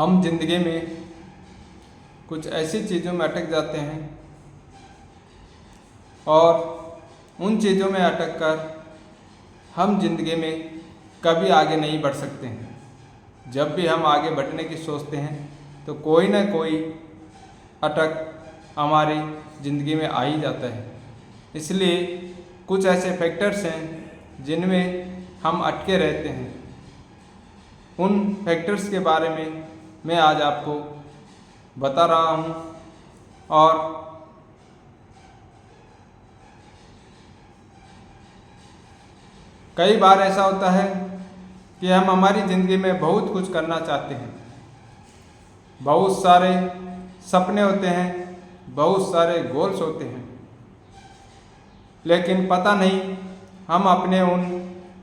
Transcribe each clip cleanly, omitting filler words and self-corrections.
हम जिंदगी में कुछ ऐसी चीज़ों में अटक जाते हैं और उन चीज़ों में अटक कर हम जिंदगी में कभी आगे नहीं बढ़ सकते हैं। जब भी हम आगे बढ़ने की सोचते हैं तो कोई ना कोई अटक हमारी ज़िंदगी में आ ही जाता है। इसलिए कुछ ऐसे फैक्टर्स हैं जिनमें हम अटके रहते हैं। उन फैक्टर्स के बारे में मैं आज आपको बता रहा हूँ और कई बार ऐसा होता है कि हम हमारी ज़िंदगी में बहुत कुछ करना चाहते हैं, बहुत सारे सपने होते हैं, बहुत सारे गोल्स होते हैं, लेकिन पता नहीं हम अपने उन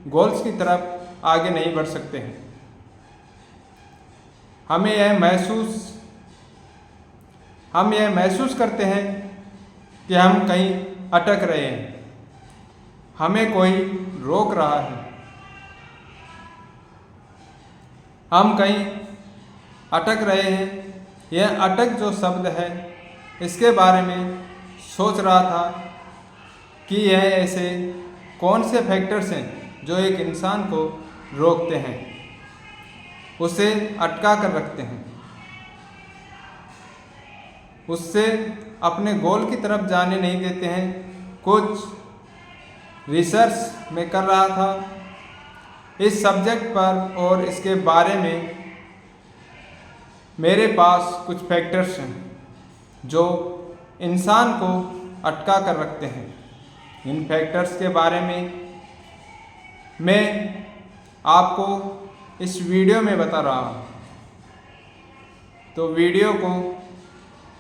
गोल्स की तरफ आगे नहीं बढ़ सकते हैं। हम यह महसूस करते हैं कि हम कहीं अटक रहे हैं, हमें कोई रोक रहा है, हम कहीं अटक रहे हैं। यह अटक जो शब्द है, इसके बारे में सोच रहा था कि यह ऐसे कौन से फैक्टर्स हैं जो एक इंसान को रोकते हैं, उसे अटका कर रखते हैं, उससे अपने गोल की तरफ जाने नहीं देते हैं। कुछ रिसर्च में कर रहा था इस सब्जेक्ट पर और इसके बारे में मेरे पास कुछ फैक्टर्स हैं जो इंसान को अटका कर रखते हैं। इन फैक्टर्स के बारे में मैं आपको इस वीडियो में बता रहा हूँ, तो वीडियो को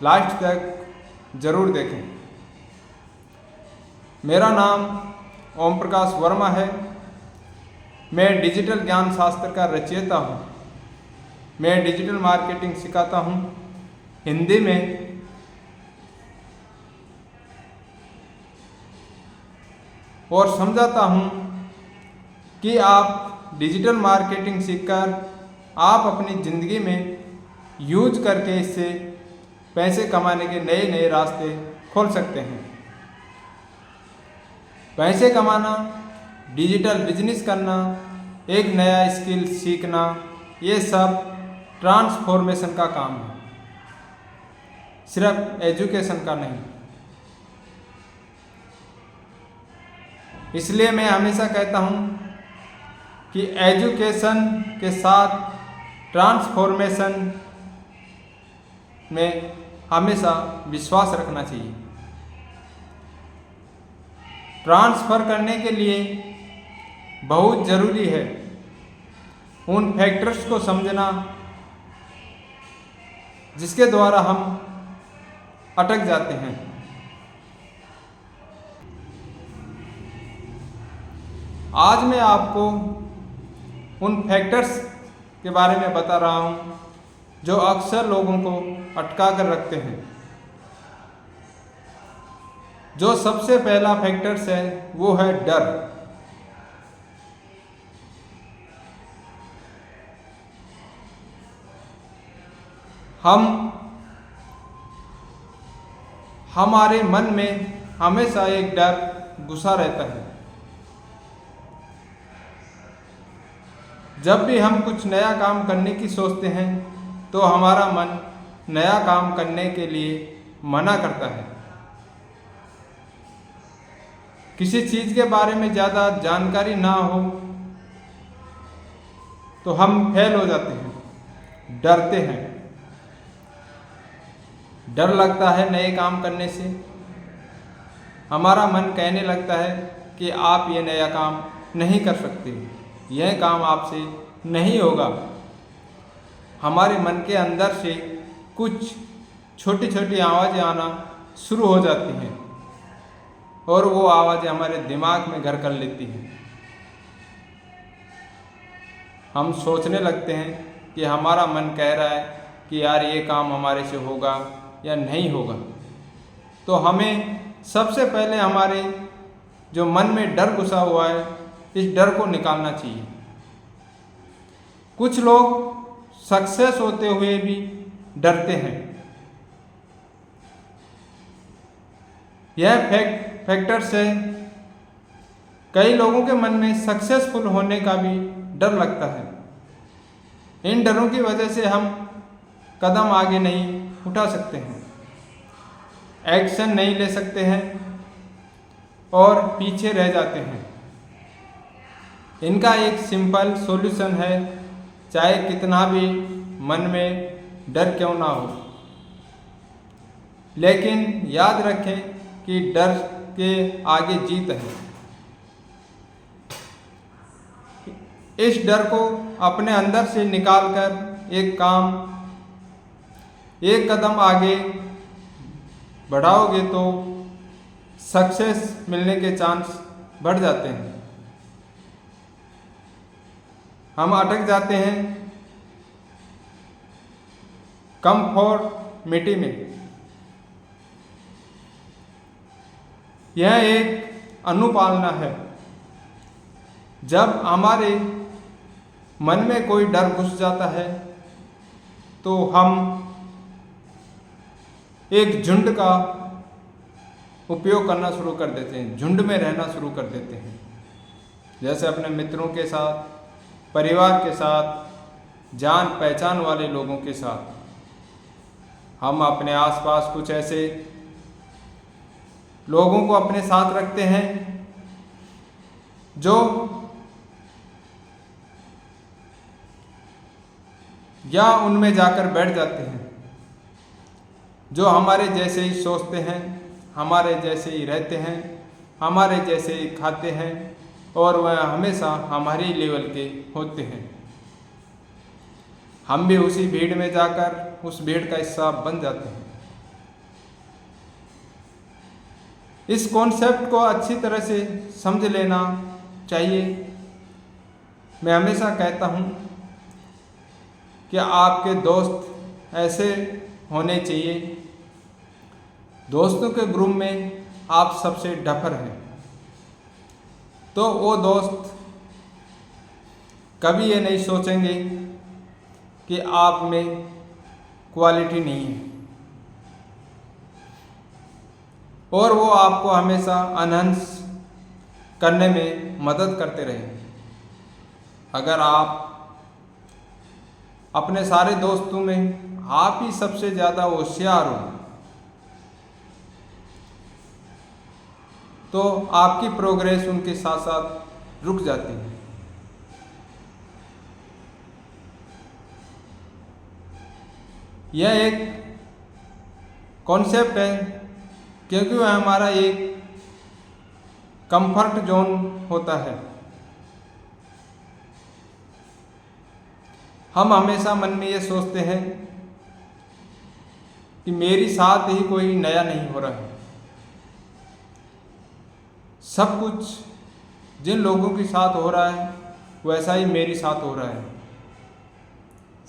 लास्ट तक ज़रूर देखें। मेरा नाम ओम प्रकाश वर्मा है। मैं डिजिटल ज्ञान शास्त्र का रचयिता हूँ। मैं डिजिटल मार्केटिंग सिखाता हूँ हिंदी में, और समझाता हूँ कि आप डिजिटल मार्केटिंग सीखकर आप अपनी ज़िंदगी में यूज करके इससे पैसे कमाने के नए नए रास्ते खोल सकते हैं। पैसे कमाना, डिजिटल बिजनेस करना, एक नया स्किल सीखना, ये सब ट्रांसफॉर्मेशन का काम है, सिर्फ एजुकेशन का नहीं। इसलिए मैं हमेशा कहता हूँ कि एजुकेशन के साथ ट्रांसफॉर्मेशन में हमेशा विश्वास रखना चाहिए। ट्रांसफ़र करने के लिए बहुत ज़रूरी है उन फैक्टर्स को समझना जिसके द्वारा हम अटक जाते हैं। आज मैं आपको उन फैक्टर्स के बारे में बता रहा हूँ जो अक्सर लोगों को अटका कर रखते हैं। जो सबसे पहला फैक्टर्स है वो है डर। हमारे मन में हमेशा एक डर घुसा रहता है। जब भी हम कुछ नया काम करने की सोचते हैं तो हमारा मन नया काम करने के लिए मना करता है। किसी चीज़ के बारे में ज़्यादा जानकारी ना हो तो हम फेल हो जाते हैं, डरते हैं। डर लगता है नए काम करने से। हमारा मन कहने लगता है कि आप ये नया काम नहीं कर सकते, यह काम आपसे नहीं होगा। हमारे मन के अंदर से कुछ छोटी छोटी आवाज़ें आना शुरू हो जाती हैं और वो आवाज़ें हमारे दिमाग में घर कर लेती हैं। हम सोचने लगते हैं कि हमारा मन कह रहा है कि यार ये काम हमारे से होगा या नहीं होगा। तो हमें सबसे पहले हमारे जो मन में डर घुसा हुआ है, इस डर को निकालना चाहिए। कुछ लोग सक्सेस होते हुए भी डरते हैं। यह फैक्टर्स है। कई लोगों के मन में सक्सेसफुल होने का भी डर लगता है। इन डरों की वजह से हम कदम आगे नहीं उठा सकते हैं, एक्शन नहीं ले सकते हैं और पीछे रह जाते हैं। इनका एक सिंपल सॉल्यूशन है, चाहे कितना भी मन में डर क्यों ना हो, लेकिन याद रखें कि डर के आगे जीत है। इस डर को अपने अंदर से निकालकर एक कदम आगे बढ़ाओगे तो सक्सेस मिलने के चांस बढ़ जाते हैं। हम अटक जाते हैं कंफर्मिटी में। यह एक अनुपालना है। जब हमारे मन में कोई डर घुस जाता है तो हम एक झुंड का उपयोग करना शुरू कर देते हैं, झुंड में रहना शुरू कर देते हैं। जैसे अपने मित्रों के साथ, परिवार के साथ, जान पहचान वाले लोगों के साथ। हम अपने आसपास कुछ ऐसे लोगों को अपने साथ रखते हैं जो या उनमें जाकर बैठ जाते हैं, जो हमारे जैसे ही सोचते हैं, हमारे जैसे ही रहते हैं, हमारे जैसे ही खाते हैं और वह हमेशा हमारी लेवल के होते हैं। हम भी उसी भीड़ में जाकर उस भीड़ का हिस्सा बन जाते हैं। इस कॉन्सेप्ट को अच्छी तरह से समझ लेना चाहिए। मैं हमेशा कहता हूँ कि आपके दोस्त ऐसे होने चाहिए, दोस्तों के ग्रुप में आप सबसे डफर हैं तो वो दोस्त कभी ये नहीं सोचेंगे कि आप में क्वालिटी नहीं है और वो आपको हमेशा अनहंस करने में मदद करते रहें। अगर आप अपने सारे दोस्तों में आप ही सबसे ज़्यादा होशियार हो तो आपकी प्रोग्रेस उनके साथ साथ रुक जाती है। यह एक कॉन्सेप्ट है क्योंकि वह हमारा एक कंफर्ट जोन होता है। हम हमेशा मन में ये सोचते हैं कि मेरे साथ ही कोई नया नहीं हो रहा है। सब कुछ जिन लोगों के साथ हो रहा है वैसा ही मेरे साथ हो रहा है।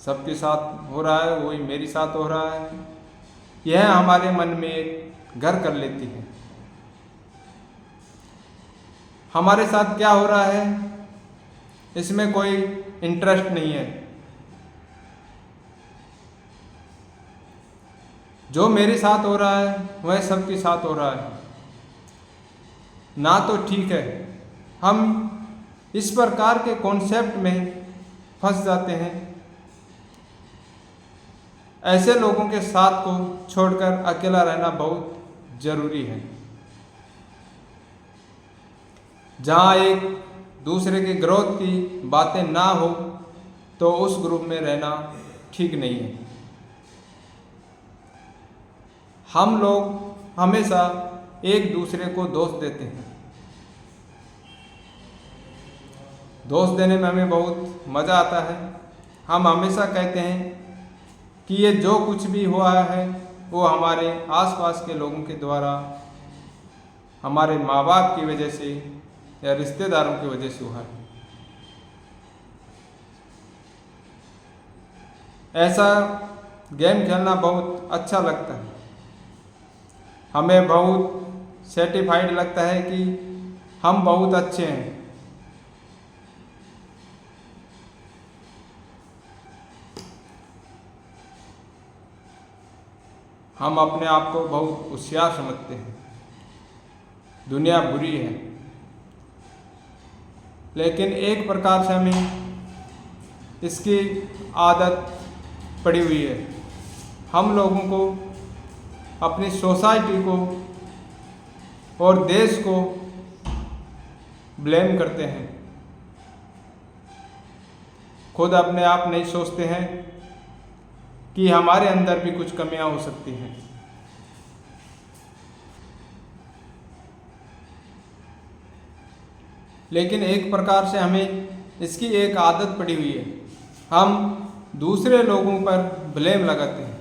सबके साथ हो रहा है वही मेरे साथ हो रहा है। यह हमारे मन में एक घर कर लेती है। हमारे साथ क्या हो रहा है इसमें कोई इंटरेस्ट नहीं है। जो मेरे साथ हो रहा है वह सबके साथ हो रहा है ना, तो ठीक है। हम इस प्रकार के कॉन्सेप्ट में फंस जाते हैं। ऐसे लोगों के साथ को छोड़कर अकेला रहना बहुत जरूरी है। जहाँ एक दूसरे के ग्रोथ की बातें ना हो तो उस ग्रुप में रहना ठीक नहीं है। हम लोग हमेशा एक दूसरे को दोष देते हैं। दोष देने में हमें बहुत मज़ा आता है। हम हमेशा कहते हैं कि ये जो कुछ भी हुआ है वो हमारे आसपास के लोगों के द्वारा, हमारे माँ बाप की वजह से या रिश्तेदारों की वजह से हुआ है। ऐसा गेम खेलना बहुत अच्छा लगता है। हमें बहुत सेटिस्फाइड लगता है कि हम बहुत अच्छे हैं। हम अपने आप को बहुत होशियार समझते हैं। दुनिया बुरी है, लेकिन एक प्रकार से हमें इसकी आदत पड़ी हुई है। हम लोगों को, अपनी सोसाइटी को और देश को ब्लेम करते हैं, खुद अपने आप नहीं सोचते हैं कि हमारे अंदर भी कुछ कमियां हो सकती हैं। लेकिन एक प्रकार से हमें इसकी एक आदत पड़ी हुई है, हम दूसरे लोगों पर ब्लेम लगाते हैं,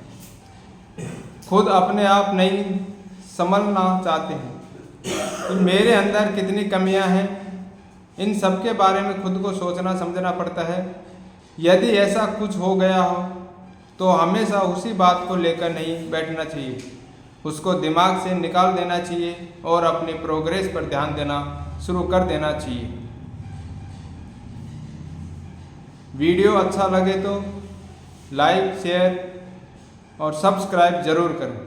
खुद अपने आप नहीं समझना चाहते हैं कि मेरे अंदर कितनी कमियां हैं। इन सब के बारे में खुद को सोचना समझना पड़ता है। यदि ऐसा कुछ हो गया हो तो हमेशा उसी बात को लेकर नहीं बैठना चाहिए, उसको दिमाग से निकाल देना चाहिए और अपनी प्रोग्रेस पर ध्यान देना शुरू कर देना चाहिए। वीडियो अच्छा लगे तो लाइक, शेयर और सब्सक्राइब ज़रूर करें।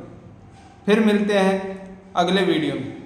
फिर मिलते हैं अगले वीडियो में।